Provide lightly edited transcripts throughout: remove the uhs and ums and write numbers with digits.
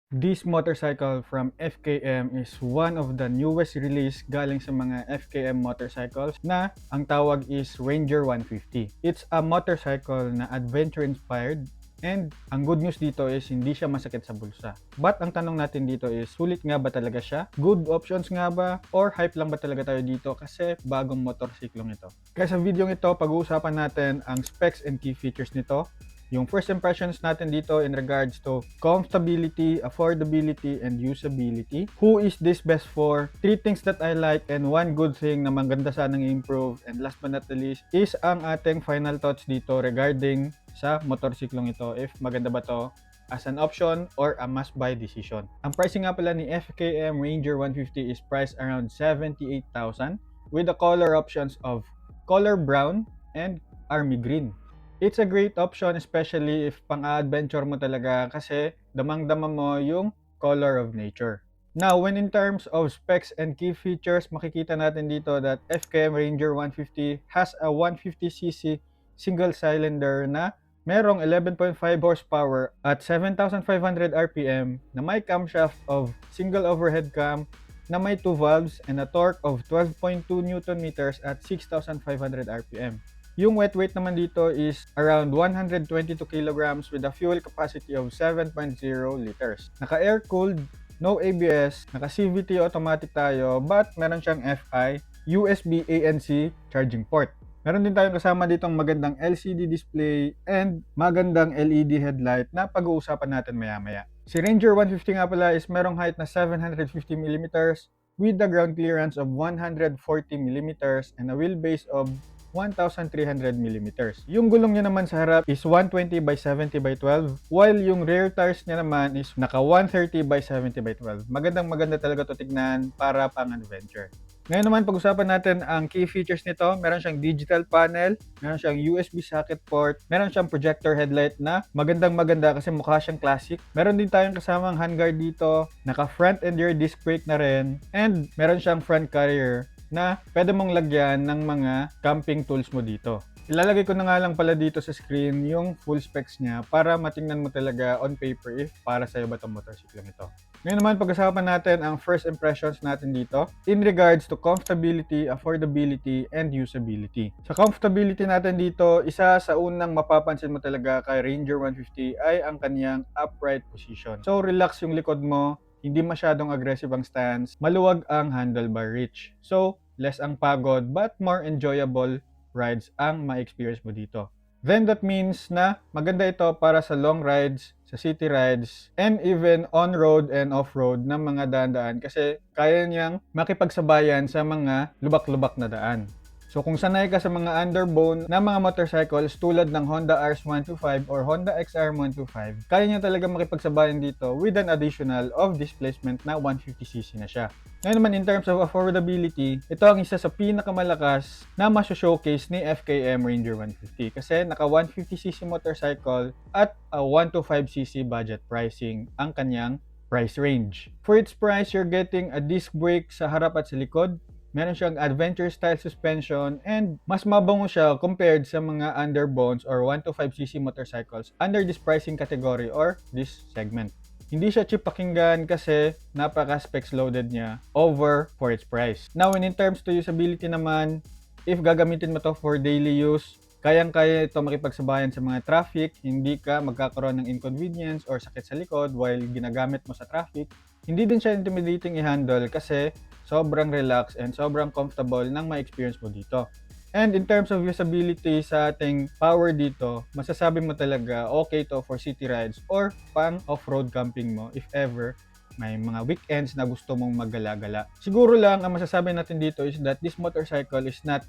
This motorcycle from FKM is one of the newest release galing sa mga FKM motorcycles na ang tawag is Ranger 150. It's a motorcycle na adventure inspired and ang good news dito is hindi siya masakit sa bulsa. But ang tanong natin dito is sulit nga ba talaga siya? Good options nga ba? Or hype lang ba talaga tayo dito kasi bagong motorsiklong ito? Kaya sa video ito pag-uusapan natin ang specs and key features nito, yung first impressions natin dito in regards to comfortability, affordability, and usability. Who is this best for? 3 things that I like and 1 good thing na maganda sanang improve. And last but not the least is ang ating final thoughts dito regarding sa motorsiklong ito. If maganda ba to as an option or a must-buy decision. Ang pricing nga pala ni FKM Ranger 150 is priced around 78,000 with the color options of color brown and army green. It's a great option especially if pang-adventure mo talaga kasi damang-dama mo yung color of nature. Now, when in terms of specs and key features, makikita natin dito that FKM Ranger 150 has a 150cc single cylinder na merong 11.5 horsepower at 7,500 RPM na may camshaft of single overhead cam na may 2 valves and a torque of 12.2 Nm at 6,500 RPM. Yung wet weight naman dito is around 122 kilograms with a fuel capacity of 7.0 liters. Naka-air cooled, no ABS, naka-CVT automatic tayo, but meron siyang FI, USB ANC charging port. Meron din tayong kasama ditong magandang LCD display and magandang LED headlight na pag-uusapan natin maya-maya. Si Ranger 150 nga pala is merong height na 750mm with the ground clearance of 140mm and a wheelbase of 1,300mm. Yung gulong niya naman sa harap is 120 by 70 by 12, while yung rear tires niya naman is naka 130 by 70 by 12. Maganda talaga to tignan para pang adventure. Ngayon naman pag-usapan natin ang key features nito. Meron siyang digital panel, meron siyang USB socket port, meron siyang projector headlight na maganda kasi mukha siyang classic. Meron din tayong kasamang handguard dito, naka front and rear disc brake na rin, and meron siyang front carrier na pwede mong lagyan ng mga camping tools mo dito. Ilalagay ko na nga lang pala dito sa screen yung full specs niya para matingnan mo talaga on paper if para sa'yo ba itong motorsiklo nito. Ngayon naman pag-usapan natin ang first impressions natin dito in regards to comfortability, affordability, and usability. Sa comfortability natin dito, isa sa unang mapapansin mo talaga kay Ranger 150 ay ang kanyang upright position. So relax yung likod mo, hindi masyadong aggressive ang stance, maluwag ang handlebar reach. So, less ang pagod but more enjoyable rides ang ma-experience mo dito. Then that means na maganda ito para sa long rides, sa city rides, and even on-road and off-road ng mga daan-daan kasi kaya niyang makipagsabayan sa mga lubak-lubak na daan. So kung sanay ka sa mga underbone na mga motorcycles tulad ng Honda RS125 or Honda XR125, kaya niya talaga makipagsabayan dito with an additional of displacement na 150cc na siya. Ngayon naman in terms of affordability, ito ang isa sa pinakamalakas na maso-showcase ni FKM Ranger 150 kasi naka 150cc motorcycle at a 125cc budget pricing ang kanyang price range. For its price, you're getting a disc brake sa harap at sa likod, meron siyang adventure style suspension, and mas mabango siya compared sa mga underbones or 125cc motorcycles under this pricing category or this segment. Hindi siya cheap pakinggan kasi napaka-specs loaded niya over for its price. Now, in terms to usability naman, if gagamitin mo to for daily use, kayang-kaya ito makipagsabayan sa mga traffic, hindi ka magkakaroon ng inconvenience or sakit sa likod while ginagamit mo sa traffic. Hindi din siya intimidating i-handle kasi sobrang relax and sobrang comfortable ng ma-experience mo dito. And in terms of usability sa ating power dito, masasabi mo talaga okay to for city rides or pang off-road camping mo if ever may mga weekends na gusto mong maggala-gala. Siguro lang ang masasabi natin dito is that this motorcycle is not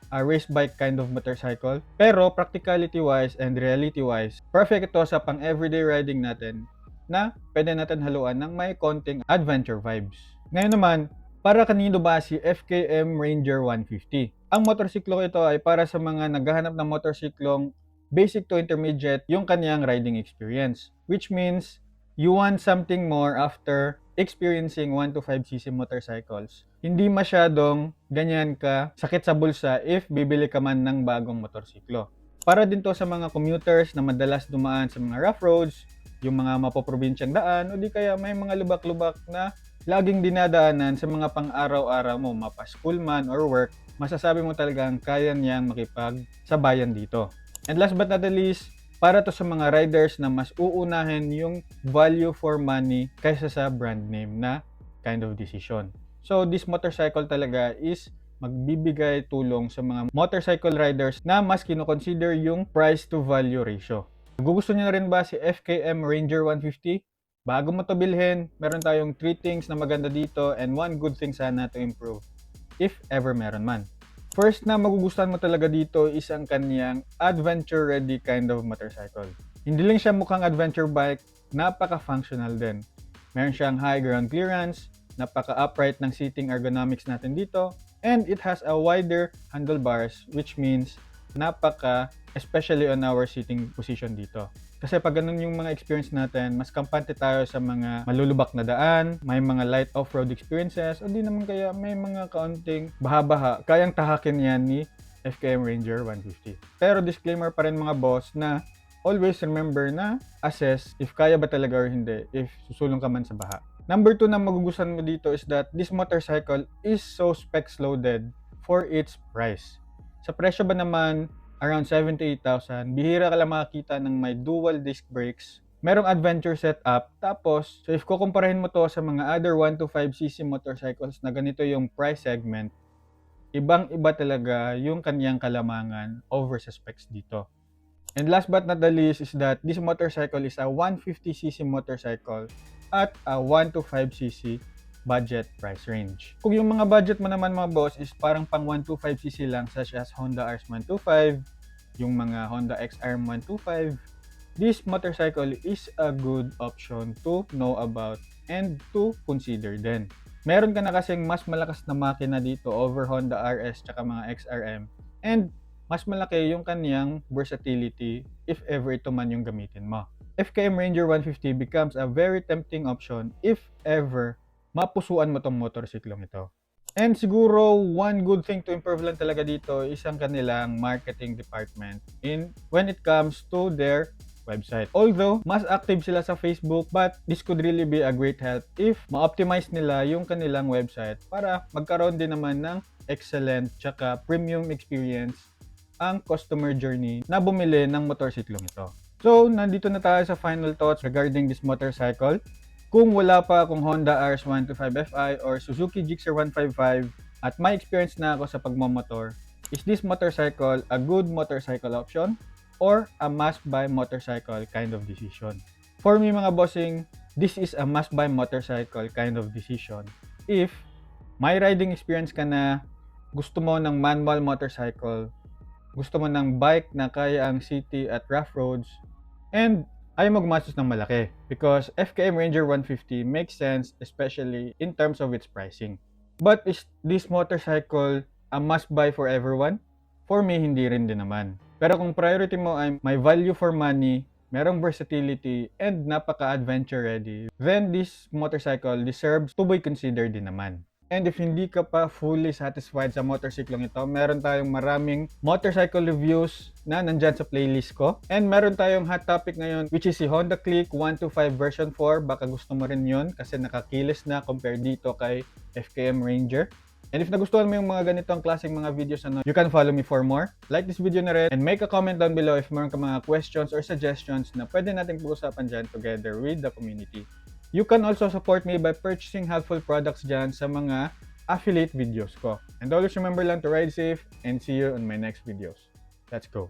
a race bike kind of motorcycle, pero practicality wise and reality wise, perfect ito sa pang everyday riding natin na pwede natin haluan ng may konting adventure vibes. Ngayon naman, para kanino ba si FKM Ranger 150? Ang motorsiklo ito ay para sa mga naghahanap ng motorsiklong basic to intermediate yung kanyang riding experience. Which means, you want something more after experiencing 1 to 5cc motorcycles. Hindi masyadong ganyan ka sakit sa bulsa if bibili ka man ng bagong motorsiklo. Para din to sa mga commuters na madalas dumaan sa mga rough roads, yung mga mapoprobinsyang daan o di kaya may mga lubak-lubak na laging dinadaanan sa mga pang-araw-araw mo, mapa-school man or work, masasabi mo talagang kaya niyang makipagsabayan dito. And last but not the least, para to sa mga riders na mas uunahin yung value for money kaysa sa brand name na kind of decision. So this motorcycle talaga is magbibigay tulong sa mga motorcycle riders na mas kinoconsider yung price to value ratio. Gusto niyo na rin ba si FKM Ranger 150? Bago mo to bilhin, meron tayong 3 things na maganda dito and 1 good thing sana to improve, if ever meron man. First na magugustuhan mo talaga dito is ang kanyang adventure-ready kind of motorcycle. Hindi lang siya mukhang adventure bike, napaka-functional din. Meron siyang high ground clearance, napaka-upright ng seating ergonomics natin dito, and it has a wider handlebars, which means especially on our seating position dito. Kasi pag ganun yung mga experience natin, mas kampante tayo sa mga malulubak na daan, may mga light off-road experiences, o di naman kaya may mga kaunting baha-baha, kayang tahakin yan ni FKM Ranger 150. Pero disclaimer pa rin mga boss na always remember na assess if kaya ba talaga or hindi, if susulong ka man sa baha. Number 2 na magugustuhan mo dito is that this motorcycle is so specs loaded for its price. Sa presyo ba naman, around 78,000, bihira ka lang makakita ng may dual disc brakes, merong adventure setup, tapos, so if kukumparahin mo to sa mga other 1 to 5cc motorcycles na ganito yung price segment, ibang-iba talaga yung kanyang kalamangan over sa specs dito. And last but not the least is that this motorcycle is a 150cc motorcycle at a 1 to 5cc budget price range. Kung yung mga budget mo naman mga boss is parang pang 125cc lang such as Honda RS125, yung mga Honda XR125, this motorcycle is a good option to know about and to consider din. Meron ka na kasing mas malakas na makina dito over Honda RS tsaka mga XRM, and mas malaki yung kaniyang versatility if ever ito man yung gamitin mo. FKM Ranger 150 becomes a very tempting option if ever mapusuan mo tong motorsiklong ito. And siguro, one good thing to improve lang talaga dito is ang kanilang marketing department when it comes to their website. Although, mas active sila sa Facebook, but this could really be a great help if ma-optimize nila yung kanilang website para magkaroon din naman ng excellent tsaka premium experience ang customer journey na bumili ng motorsiklong ito. So, nandito na tayo sa final thoughts regarding this motorcycle. Kung wala pa akong Honda RS125Fi or Suzuki Gixxer 155 at may experience na ako sa pagmamotor, is this motorcycle a good motorcycle option or a must-buy motorcycle kind of decision? For me mga bossing, this is a must-buy motorcycle kind of decision. If may riding experience ka na, gusto mo ng manual motorcycle, gusto mo ng bike na kaya ang city at rough roads, and ayaw mo gumastos ng malaki because FKM Ranger 150 makes sense especially in terms of its pricing. But is this motorcycle a must-buy for everyone? For me, hindi rin din naman. Pero kung priority mo ay may value for money, merong versatility, and napaka-adventure ready, then this motorcycle deserves to be considered din naman. And if hindi ka pa fully satisfied sa motorsiklong ito, meron tayong maraming motorcycle reviews na nandyan sa playlist ko. And meron tayong hot topic ngayon which is si Honda Click 125 version 4. Baka gusto mo rin yun kasi nakakilis na compared dito kay FKM Ranger. And if nagustuhan mo yung mga ganitong klaseng mga videos, you can follow me for more. Like this video na rin and make a comment down below if meron ka mga questions or suggestions na pwede natin pag-usapan dyan together with the community. You can also support me by purchasing helpful products dyan sa mga affiliate videos ko. And always remember lang to ride safe and see you on my next videos. Let's go!